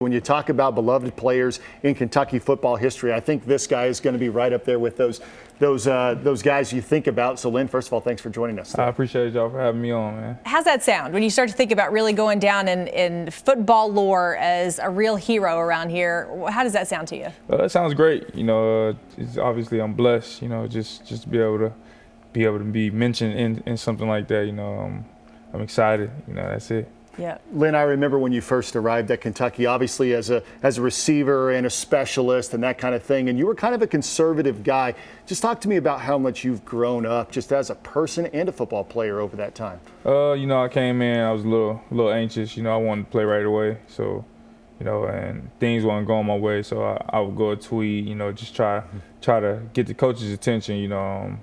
When you talk about beloved players in Kentucky football history, I think this guy is going to be right up there with those guys you think about. So, Lynn, first of all, thanks for joining us today. I appreciate y'all for having me on, man. How's that sound when you start to think about really going down in football lore as a real hero around here? How does that sound to you? That sounds great. You know, it's obviously I'm blessed. You know, just to be able to be mentioned in something like that. You know, I'm excited. You know, that's it. Yeah. Lynn, I remember when you first arrived at Kentucky, obviously as a receiver and a specialist and that kind of thing, and you were kind of a conservative guy. Just talk to me about how much you've grown up just as a person and a football player over that time. You know, I came in, I was a little anxious. You know, I wanted to play right away, so you know, and things weren't going my way, so I would go a tweet. You know, just try to get the coach's attention. You know,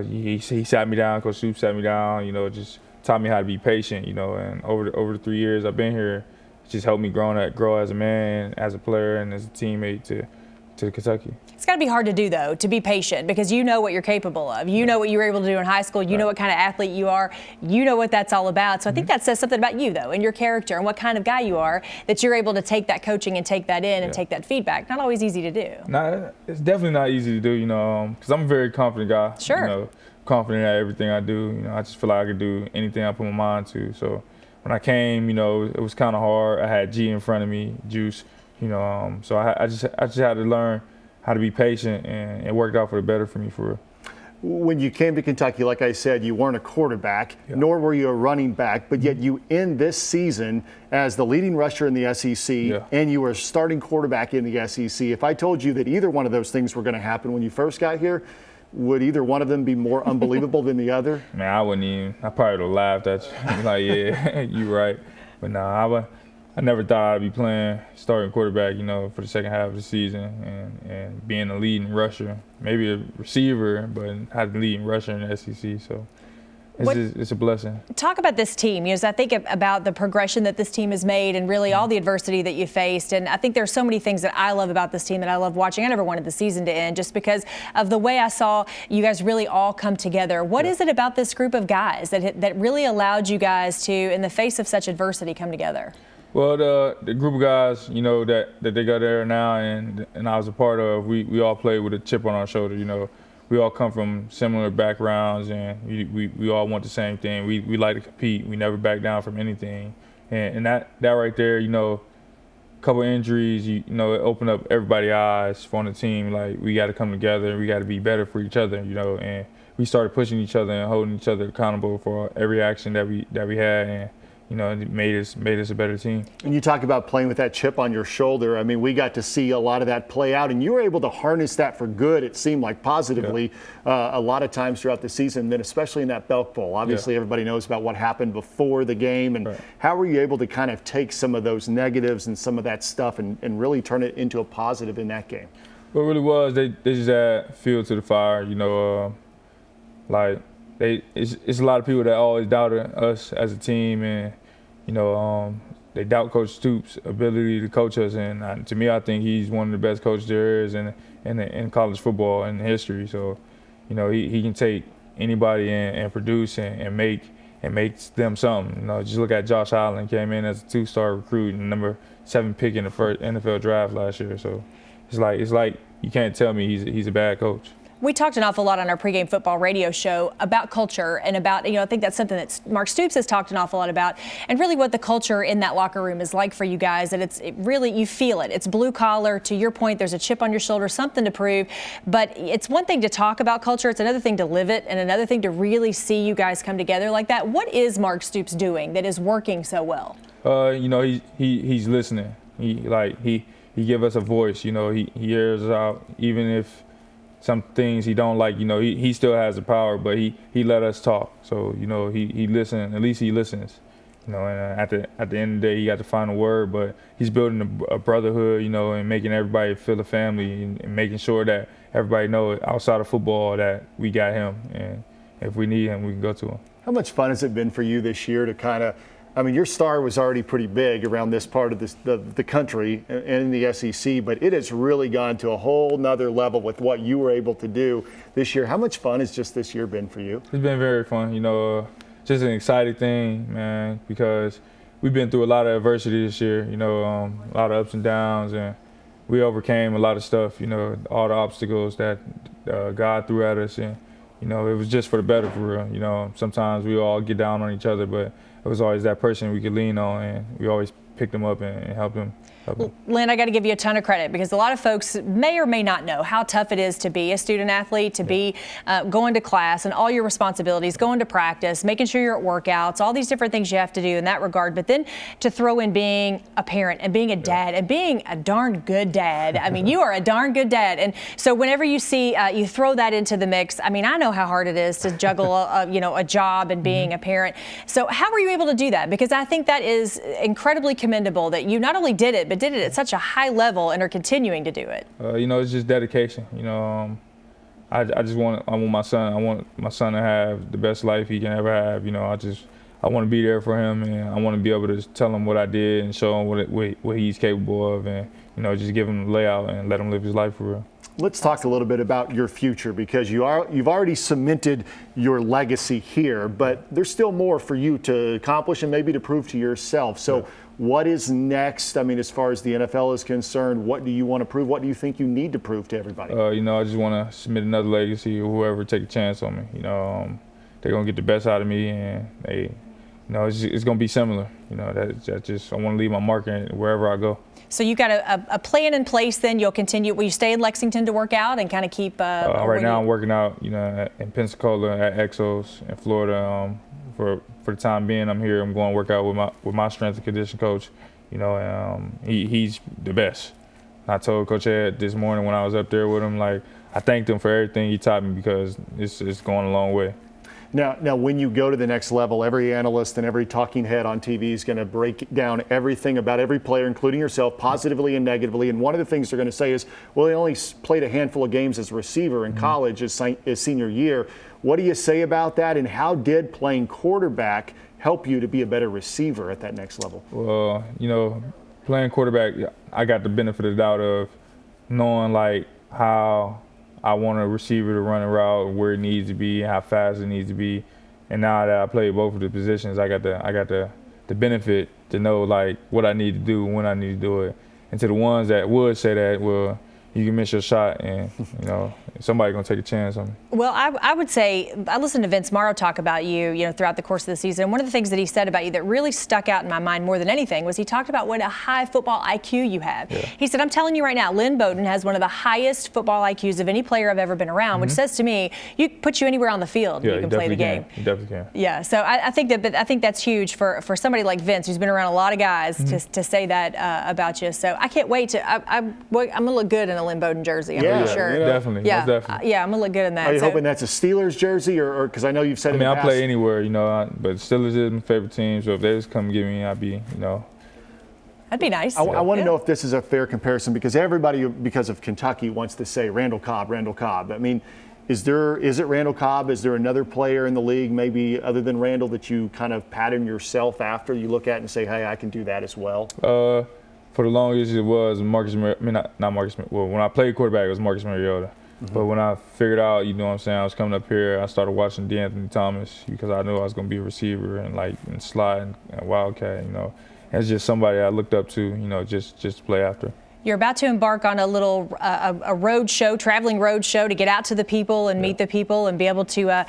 he sat me down. Coach Stoops sat me down. You know, just taught me how to be patient, you know, and over the 3 years I've been here, it's just helped me grow as a man, as a player, and as a teammate to Kentucky. It's got to be hard to do, though, to be patient, because you know what you're capable of. You know what you were able to do in high school. You know what kind of athlete you are. You know what that's all about. So I think that says something about you, though, and your character and what kind of guy you are, that you're able to take that coaching and take that in and take that feedback. Not always easy to do. No, it's definitely not easy to do, you know, because I'm a very confident guy. Sure. You know, confident at everything I do. You know, I just feel like I could do anything I put my mind to. So when I came, you know, it was kind of hard. I had G in front of me, Juice, you know, so I just had to learn how to be patient, and it worked out for the better for me, for real. When you came to Kentucky, like I said, you weren't a quarterback, nor were you a running back, but yet you end this season as the leading rusher in the SEC, and you were a starting quarterback in the SEC. If I told you that either one of those things were going to happen when you first got here, would either one of them be more unbelievable than the other? Man, I wouldn't even. I probably would have laughed at you. Like, yeah, you right. But nah, I never thought I'd be playing starting quarterback, you know, for the second half of the season and being a leading rusher. Maybe a receiver, but had the leading rusher in the SEC. So it's a blessing. Talk about this team. You know, as I think about the progression that this team has made and really all the adversity that you faced. And I think there's so many things that I love about this team that I love watching. I never wanted the season to end just because of the way I saw you guys really all come together. What is it about this group of guys that really allowed you guys to, in the face of such adversity, come together? Well, the group of guys, you know, that they got there now and I was a part of, we all played with a chip on our shoulder, you know. We all come from similar backgrounds, and we all want the same thing. We like to compete. We never back down from anything. And that right there, you know, a couple injuries, you know, it opened up everybody's eyes on the team. Like, we got to come together. We got to be better for each other, you know. And we started pushing each other and holding each other accountable for every action that we had. And you know, it made us a better team. And you talk about playing with that chip on your shoulder. I mean, we got to see a lot of that play out, and you were able to harness that for good, it seemed like, positively, a lot of times throughout the season, then especially in that Belk Bowl. Obviously, everybody knows about what happened before the game, and how were you able to kind of take some of those negatives and some of that stuff and really turn it into a positive in that game? What it really was, they just had fuel to the fire, you know, like, it's a lot of people that always doubted us as a team, and you know, they doubt Coach Stoops' ability to coach us. And to me, I think he's one of the best coaches there is in college football in history. So, you know, he can take anybody and produce and make them something. You know, just look at Josh Allen, came in as a 2-star recruit and number 7 pick in the first NFL draft last year. So it's like you can't tell me he's a bad coach. We talked an awful lot on our pregame football radio show about culture and about, you know, I think that's something that Mark Stoops has talked an awful lot about, and really what the culture in that locker room is like for you guys, that it really, you feel it. It's blue collar. To your point, there's a chip on your shoulder, something to prove, but it's one thing to talk about culture. It's another thing to live it, and another thing to really see you guys come together like that. What is Mark Stoops doing that is working so well? You know, he's listening. He give us a voice. You know, he hears us out, even if some things he don't like, you know, he still has the power, but he let us talk. So, you know, he listens, at least he listens. You know, and at the end of the day, he got the final word, but he's building a brotherhood, you know, and making everybody feel a family and making sure that everybody knows outside of football that we got him, and if we need him, we can go to him. How much fun has it been for you this year to kind of, I mean, your star was already pretty big around this part of the country and in the SEC, but it has really gone to a whole nother level with what you were able to do this year. How much fun has just this year been for you? It's been very fun, you know, just an exciting thing, man, because we've been through a lot of adversity this year, you know, a lot of ups and downs, and we overcame a lot of stuff, you know, all the obstacles that God threw at us, and you know, it was just for the better, for real. You know, sometimes we all get down on each other, but it was always that person we could lean on, and we always picked them up and helped them. Lynn, I got to give you a ton of credit, because a lot of folks may or may not know how tough it is to be a student athlete, to be going to class and all your responsibilities, going to practice, making sure you're at workouts, all these different things you have to do in that regard. But then to throw in being a parent and being a dad and being a darn good dad. I mean, you are a darn good dad. And so whenever you see you throw that into the mix, I mean, I know how hard it is to juggle a job and being a parent. So how were you able to do that? Because I think that is incredibly commendable that you not only did it, but did it at such a high level and are continuing to do it. You know, it's just dedication. You know, I want my son to have the best life he can ever have. You know, I want to be there for him, and I want to be able to tell him what I did and show him what he's capable of, and you know, just give him the layout and let him live his life for real. Let's talk a little bit about your future, because you've already cemented your legacy here, but there's still more for you to accomplish and maybe to prove to yourself. So what is next? I mean, as far as the NFL is concerned, what do you want to prove? What do you think you need to prove to everybody? You know, I just want to submit another legacy, or whoever take a chance on me. You know, they're going to get the best out of me, and you know, it's going to be similar. You know, I want to leave my mark wherever I go. So you got a plan in place, then you'll continue. Will you stay in Lexington to work out and kind of keep? Right now I'm working out, you know, in Pensacola at Exos in Florida. For the time being, I'm here. I'm going to work out with my strength and condition coach. You know, he's the best. I told Coach Ed this morning when I was up there with him, like, I thanked him for everything he taught me, because it's going a long way. Now, when you go to the next level, every analyst and every talking head on TV is going to break down everything about every player, including yourself, positively and negatively. And one of the things they're going to say is, well, he only played a handful of games as a receiver in college his senior year. What do you say about that? And how did playing quarterback help you to be a better receiver at that next level? Well, you know, playing quarterback, I got the benefit of the doubt of knowing, like, how I want a receiver to run a route, where it needs to be, how fast it needs to be. And now that I play both of the positions, I got the benefit to know, like, what I need to do, when I need to do it. And to the ones that would say that, well, you can miss your shot, and you know, somebody's gonna take a chance on me. Well, I would say I listened to Vince Morrow talk about you know, throughout the course of the season. And one of the things that he said about you that really stuck out in my mind more than anything was he talked about what a high football IQ you have. Yeah. He said, I'm telling you right now, Lynn Bowden has one of the highest football IQs of any player I've ever been around, which says to me, you put you anywhere on the field, you can play the game. You definitely can. Yeah, so I think that's huge for somebody like Vince, who's been around a lot of guys, to say that about you. So I can't wait to. I'm gonna look good in a Lynn Bowden jersey. I'm pretty sure. Definitely. Yeah, definitely. I'm gonna look good in that. Are you hoping that's a Steelers jersey, or because I know you've said in the past? I play anywhere, you know, but Steelers is my favorite team. So if they just come get me, I'd be, you know. That'd be nice. I want to know if this is a fair comparison, because everybody, because of Kentucky, wants to say Randall Cobb, Randall Cobb. I mean, is it Randall Cobb? Is there another player in the league, maybe other than Randall, that you kind of pattern yourself after, you look at and say, hey, I can do that as well? For the longest, it was Marcus. Not Marcus. Well, when I played quarterback, it was Marcus Mariota. But when I figured out, you know what I'm saying, I was coming up here, I started watching DeAnthony Thomas, because I knew I was going to be a receiver and slide and wildcat. You know, it's just somebody I looked up to. You know, just to play after. You're about to embark on a little a road show, traveling road show, to get out to the people and meet the people and be able to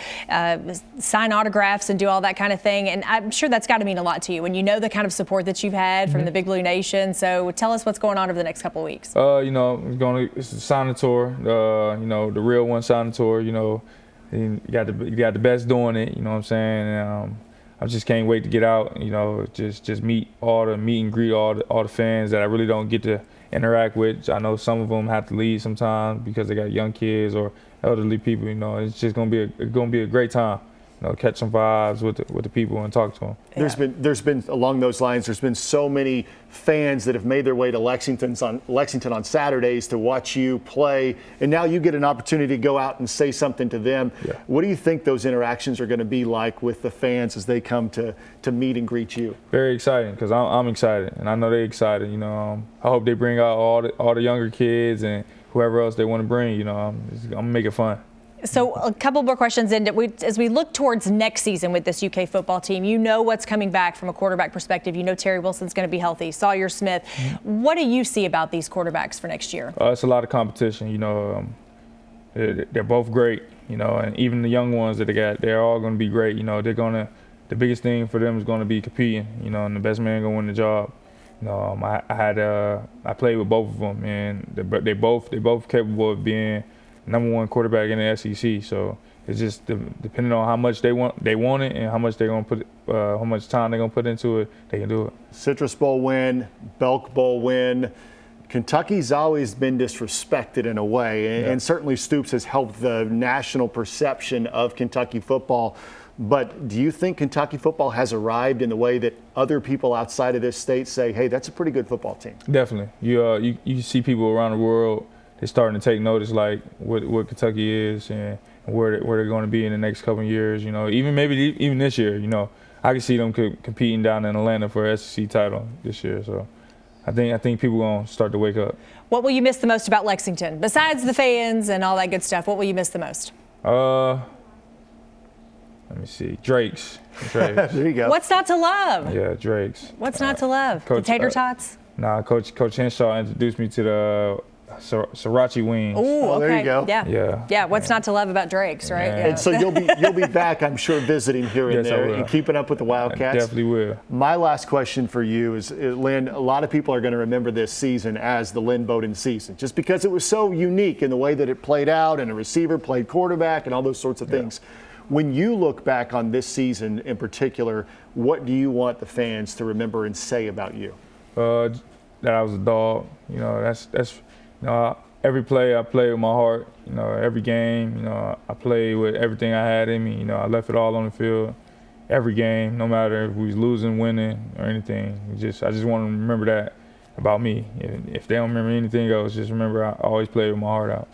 sign autographs and do all that kind of thing. And I'm sure that's got to mean a lot to you when you know the kind of support that you've had from the Big Blue Nation. So tell us what's going on over the next couple of weeks. You know, it's a signing tour. You know, the real one signing tour. You know, you got the best doing it. You know what I'm saying? And, I just can't wait to get out. You know, just meet and greet all the fans that I really don't get to interact with. I know some of them have to leave sometimes because they got young kids or elderly people. You know, it's just gonna be a great time. You know, catch some vibes with the people and talk to them. Yeah. There's been along those lines. There's been so many fans that have made their way to Lexington on Saturdays to watch you play, and now you get an opportunity to go out and say something to them. Yeah. What do you think those interactions are going to be like with the fans as they come to meet and greet you? Very exciting, because I'm excited, and I know they're excited. You know, I hope they bring out all the younger kids and whoever else they want to bring. You know, I'm gonna make it fun. So a couple more questions in. As we look towards next season with this UK football team, you know what's coming back from a quarterback perspective. You know Terry Wilson's going to be healthy. Sawyer Smith. What do you see about these quarterbacks for next year? It's a lot of competition. You know, they're both great. You know, and even the young ones that they got, they're all going to be great. You know, the biggest thing for them is going to be competing. You know, and the best man going to win the job. You know, I played with both of them, and they both capable of being #1 quarterback in the SEC. So it's just depending on how much they want it, and how much they're gonna put, how much time they're gonna put into it, they can do it. Citrus Bowl win, Belk Bowl win. Kentucky's always been disrespected in a way, and certainly Stoops has helped the national perception of Kentucky football. But do you think Kentucky football has arrived in the way that other people outside of this state say, hey, that's a pretty good football team? Definitely. You see people around the world, they're starting to take notice, like what Kentucky is and where they're going to be in the next couple of years. You know, even this year. You know, I can see them competing down in Atlanta for an SEC title this year. So I think people are going to start to wake up. What will you miss the most about Lexington, besides the fans and all that good stuff? What will you miss the most? Let me see. Drake's. There you go. What's not to love? Yeah, Drake's. What's not to love? Coach, Tater tots? Nah, Coach Henshaw introduced me to the sriracha wings. Ooh, okay. There you go. Yeah. What's not to love about Drake's, right? Yeah. And so you'll be back, I'm sure, visiting here and Yes, I there will. and keeping up with the Wildcats. I definitely will. My last question for you is, Lynn, a lot of people are going to remember this season as the Lynn Bowden season, just because it was so unique in the way that it played out, and a receiver played quarterback and all those sorts of things. When you look back on this season in particular, what do you want the fans to remember and say about you? That I was a dog. You know, that's you know, every play I played with my heart. You know, every game, you know, I played with everything I had in me. You know, I left it all on the field. Every game, no matter if we was losing, winning, or anything. I just want them to remember that about me. If they don't remember anything else, just remember I always played with my heart out.